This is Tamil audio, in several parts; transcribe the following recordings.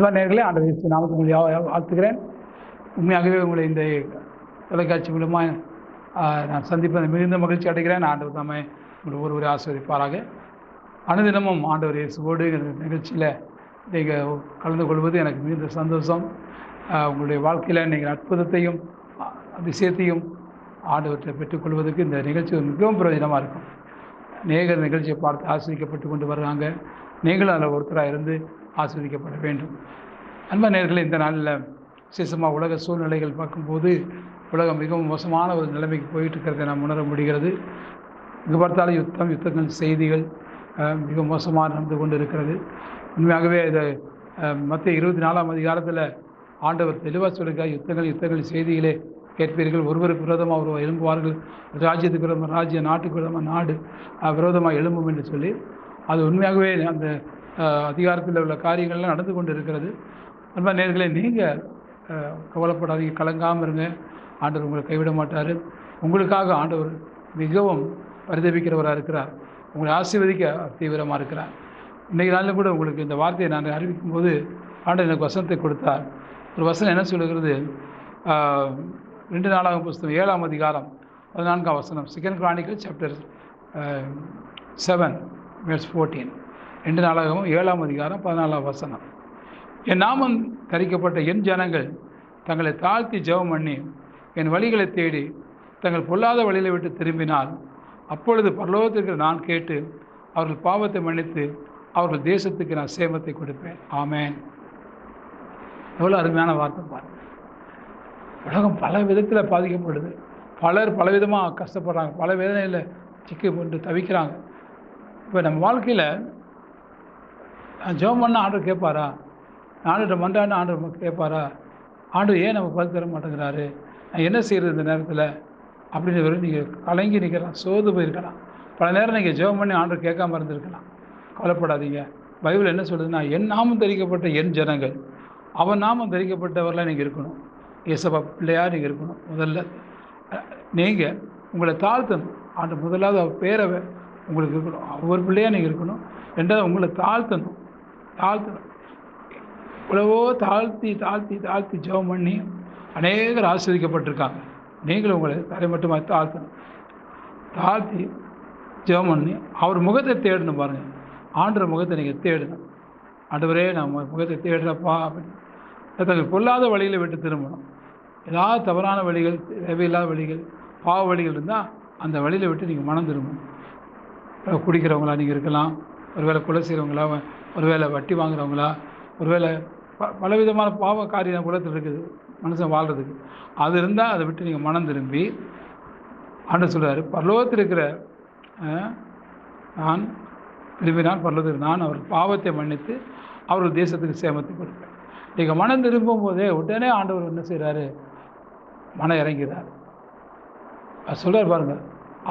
அன்பான நேயர்களே, ஆண்டவர் இயேசு நாமத்தில் உங்களை வாழ்த்துகிறேன். உண்மையாகவே உங்களை இந்த தொலைக்காட்சி மூலமாக நான் சந்திப்பதை மிகுந்த மகிழ்ச்சி அடைகிறேன். ஆண்டவர் தாமே உங்களை ஒருவரை ஆசீர்வதிப்பாராக. அனுதினமும் ஆண்டவர் இயேசுவோடு நிகழ்ச்சியில் நீங்கள் கலந்து கொள்வது எனக்கு மிகுந்த சந்தோஷம். உங்களுடைய வாழ்க்கையில் நீங்கள் அற்புதத்தையும் அதிசயத்தையும் ஆண்டவற்றை பெற்றுக்கொள்வதற்கு இந்த நிகழ்ச்சி மிகவும் பிரயோஜனமாக இருக்கும். நேயர்கள் நிகழ்ச்சியை பார்த்து ஆஸ்வதிக்கப்பட்டு கொண்டு வர்றாங்க. நீங்களும் அதில் ஒருத்தராக இருந்து ஆஸ்வதிக்கப்பட வேண்டும். அன்பான நேயர்களே, இந்த நாளில் விசேஷமாக உலக சூழ்நிலைகள் பார்க்கும்போது உலகம் மிகவும் மோசமான ஒரு நிலைமைக்கு போயிட்டு இருக்கிறதை நாம் உணர முடிகிறது. இங்கே பார்த்தாலும் யுத்தங்கள் செய்திகள் மிக மோசமாக நடந்து கொண்டு இருக்கிறது. உண்மையாகவே இதை மத்திய 24ஆம் அதிகாரத்தில் ஆண்டவர் தெளிவாக சொல்லியிருக்கார். யுத்தங்கள் செய்திகளே கேட்பீர்கள், ஒருவருக்கு விரோதமாக ஒருவர் எழும்புவார்கள், ராஜ்யத்துக்கு விரோதமாக ராஜ்யம், நாட்டுக்கு விரோதமாக நாடு விரோதமாக எழும்பும் என்று சொல்லி, அது உண்மையாகவே அந்த அதிகாரத்தில் உள்ள காரியங்கள்லாம் நடந்து கொண்டு இருக்கிறது. அன்பான நேயர்களே, நீங்கள் கவலைப்படாதீங்க, கலங்காமல் இருங்க. ஆண்டவர் உங்களை கைவிட மாட்டார். உங்களுக்காக ஆண்டவர் மிகவும் பரிதவிக்கிறவராக இருக்கிறார். உங்களை ஆசீர்வதிக்க தீவிரமாக இருக்கிறார். இன்றைக்கு நாளில் கூட உங்களுக்கு இந்த வார்த்தையை நான் அறிவிக்கும் போது ஆண்டவர் எனக்கு வசனத்தை கொடுத்தார். ஒரு வசனம் என்ன சொல்லுகிறது? 2 நாளாகமம் புஸ்தகம் 7ஆம் அதிகாரம் 14ஆம் வசனம். 2 Chronicles chapter 7 verse 14. 2 நாளாகமம் 7ஆம் அதிகாரம் 14ஆம் வசனம். என் நாமம் தரிக்கப்பட்ட என் ஜனங்கள் தங்களை தாழ்த்தி ஜெபம் பண்ணி என் வழிகளை தேடி தங்கள் பொல்லாத வழிகளை விட்டு திரும்பினால், அப்பொழுது பரலோகத்திற்கு நான் கேட்டு அவர்கள் பாவத்தை மன்னித்து அவர்கள் தேசத்துக்கு நான் சேமத்தை கொடுப்பேன். ஆமேன். எவ்வளோ அருமையான வார்த்தை பாருங்கள். உலகம் பல விதத்தில் பாதிக்கப்படுது. பலர் பலவிதமாக கஷ்டப்படுறாங்க, பல வேதனையில் சிக்கி கொண்டு தவிக்கிறாங்க. இப்போ நம்ம வாழ்க்கையில் ஜெபம் பண்ண ஆண்டவர் கேட்பாரா? ஆண்டவர்கிட்ட மன்றாடின ஆண்டவர் கேட்பாரா? ஆண்டவர் ஏன் நம்ம பதில் தர மாட்டேங்கிறாரு? நான் என்ன செய்கிறது இந்த நேரத்தில் அப்படின்னு சொல்லி நீங்கள் கலங்கி நிற்கலாம், சோர்ந்து போயிருக்கலாம். பல நேரம் நீங்கள் ஜெபம் பண்ணி ஆண்டவர் கேட்காம இருந்திருக்கலாம். கவலைப்படாதீங்க. பைபிள் என்ன சொல்லுதுன்னா, என் நாமம் தரிக்கப்பட்ட என் ஜனங்கள், அவன் நாமம் தரிக்கப்பட்டவரெலாம் நீங்கள் இருக்கணும். இயேசப்பா பிள்ளையாக நீங்கள் இருக்கணும். முதல்ல நீங்கள் உங்களை தாழ்த்தணும். ஆண்டவர் முதலாவது அவர் பேரை உங்களுக்கு இருக்கணும். ஒவ்வொரு பிள்ளையாக நீங்கள் இருக்கணும். ரெண்டாவது உங்களை தாழ்த்தணும். இவ்வளவோ தாழ்த்தி ஜெபம் பண்ணி அநேகர் ஆஸ்வதிக்கப்பட்டிருக்காங்க. நீங்களும் உங்களை தரை மட்டுமாக தாழ்த்தி ஜெபம் பண்ணி அவர் முகத்தை தேடணும். பாருங்கள், ஆண்டவர் முகத்தை நீங்கள் தேடணும். ஆண்டவரே, நான் முகத்தை தேடுறப்பா அப்படின்னு பொல்லாத வழிகளை விட்டு திரும்பணும். ஏதாவது தவறான வழிகள், தேவையில்லாத வழிகள், பாவ வழிகள் இருந்தால் அந்த வழியில் விட்டு நீங்கள் மனம் திரும்பணும். குடிக்கிறவங்களா நீங்கள் இருக்கலாம், ஒருவேளை கொலை செய்கிறவங்களா, ஒருவேளை வட்டி வாங்குறவங்களா, ஒருவேளை பலவிதமான பாவ காரியம் குலத்தில் இருக்குது மனுஷன் வாழ்கிறதுக்கு. அது இருந்தால் அதை விட்டு நீங்கள் மனம் திரும்பி ஆண்டவர் சொல்கிறார், பரலோகத்தில் இருக்கிற நான் திரும்பினான், பரலோகத்தில் நான் அவர் பாவத்தை மன்னித்து அவர்கள் தேசத்துக்கு சேமத்தை கொடுப்பேன். நீங்கள் மனம் திரும்பும் போதே உடனே ஆண்டவர் என்ன செய்கிறாரு? மனம் இறங்கிறார். அது சொல்கிறார் பாருங்கள்,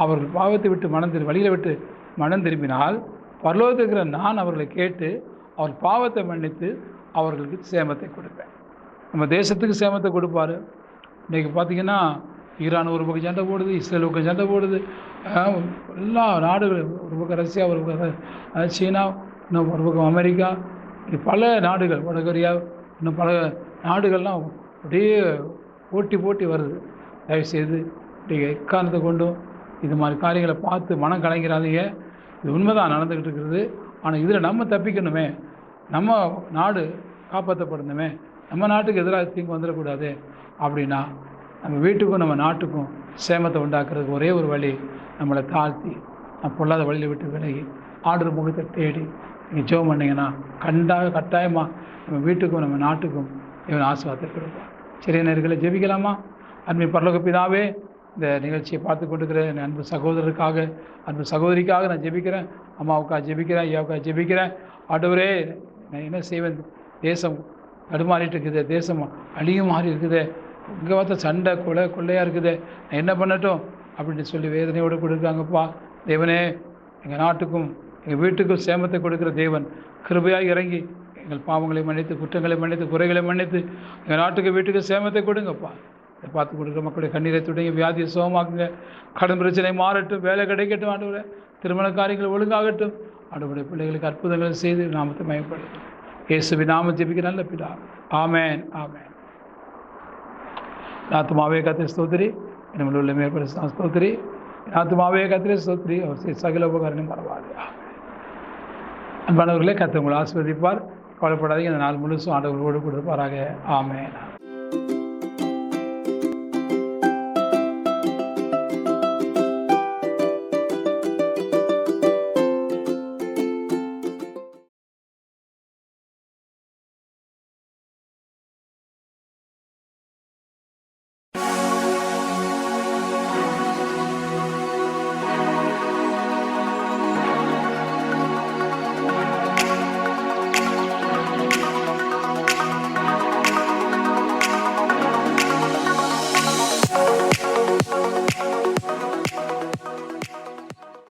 அவர்கள் பாவத்தை விட்டு வழியில் விட்டு மனம் திரும்பினால் பரலோகத்தில் இருக்கிற நான் அவர்களை கேட்டு அவர் பாவத்தை மன்னித்து அவர்களுக்கு சேமத்தை கொடுப்பேன். நம்ம தேசத்துக்கு சேமத்தை கொடுப்பார். இன்றைக்கி பார்த்திங்கன்னா ஈரான் ஒரு பக்கம் சண்டை போடுது, இஸ்ரேல் பக்கம் சண்டை போடுது, எல்லா நாடுகளும், ஒரு பக்கம் ரஷ்யா, ஒரு பக்கம் சீனா, இன்னும் ஒரு பக்கம் அமெரிக்கா, இப்படி பல நாடுகள், வடகொரியா, இன்னும் பல நாடுகள்லாம் அப்படியே போட்டி வருது. தயவுசெய்து நீங்கள் எக்காரணத்தை கொண்டும் இது மாதிரி காரியங்களை பார்த்து மனம் கலங்கிறாதீங்க. இது உண்மைதான் நடந்துக்கிட்டு இருக்கிறது. ஆனால் இதில் நம்ம தப்பிக்கணுமே, நம்ம நாடு காப்பாற்றப்படணுமே, நம்ம நாட்டுக்கு எதிராக தீங்கு வந்துடக்கூடாது. அப்படின்னா நம்ம வீட்டுக்கும் நம்ம நாட்டுக்கும் சேமத்தை உண்டாக்குறதுக்கு ஒரே ஒரு வழி, நம்மளை தாழ்த்தி பொல்லாத வழியில் விட்டு விலகி ஆண்டவர் முகத்தை தேடி நீங்கள் ஜெபம் பண்ணிங்கன்னா கட்டாயமாக நம்ம வீட்டுக்கும் நம்ம நாட்டுக்கும் இவன் ஆசீர்வாதத்தை கொடுப்பார். சிறிய நேரங்களை ஜெபிக்கலாமா? அன்பின் பரலோக பிதாவே, இந்த நிகழ்ச்சியை பார்த்து கொண்டிருக்கிற என் அன்பு சகோதரருக்காக, அன்பு சகோதரிக்காக நான் ஜெபிக்கிறேன். அம்மாவுக்காக ஜெபிக்கிறேன், ஐயாவுக்காக ஜெபிக்கிறேன். ஆண்டவரே, நான் என்ன செய்வேன்? தேசம் தடுமாறிட்டு இருக்குது, தேசம் அழியும் மாறி இருக்குது, இங்கே பார்த்த சண்டை கொள்ளையாக இருக்குது, நான் என்ன பண்ணட்டும் அப்படின்னு சொல்லி வேதனையோடு கொடுக்குறாங்கப்பா. தேவனே, எங்கள் நாட்டுக்கும் எங்கள் வீட்டுக்கும் சேமத்தை கொடுக்குற தேவன் கிருபையாக இறங்கி எங்கள் பாவங்களை மன்னித்து, குற்றங்களை மன்னித்து, குறைகளை மன்னித்து எங்கள் நாட்டுக்கு வீட்டுக்கு சேமத்தை கொடுங்கப்பா. இதை பார்த்து கொடுக்குற மக்களுடைய கண்ணீரை தொடங்கி வியாதியை சுகமாக்குங்க. கடன் பிரச்சனை மாறட்டும், வேலை கிடைக்கட்டும், ஆண்டவரே திருமண காரியங்கள் ஒழுங்காகட்டும். ஆண்டவருடைய பிள்ளைகளுக்கு அற்புதங்களை செய்து நாமத்தை மயப்படுத்தும். இயேசுவின் நாமத்தில் ஜெபிக்கிற நல்ல பிதா, ஆமென் ஆமென். ஆத்துமாவே கர்த்தரை ஸ்தோத்திரி, நம்முடைய உள்ள மேற்பட்ட ஸ்தோத்திரி. ஆத்துமாவே கர்த்தரை ஸ்தோத்திரி, அவர் செய்த சகல உபகாரங்களையும் மறவாதே. அன்பானவர்களே, கர்த்தர் உங்களை ஆசீர்வதிப்பார். கவலைப்படாதீங்க. இந்த நாள் முழுசும் ஆண்டவர்களோடு கொடுப்பாராக. ஆமென்.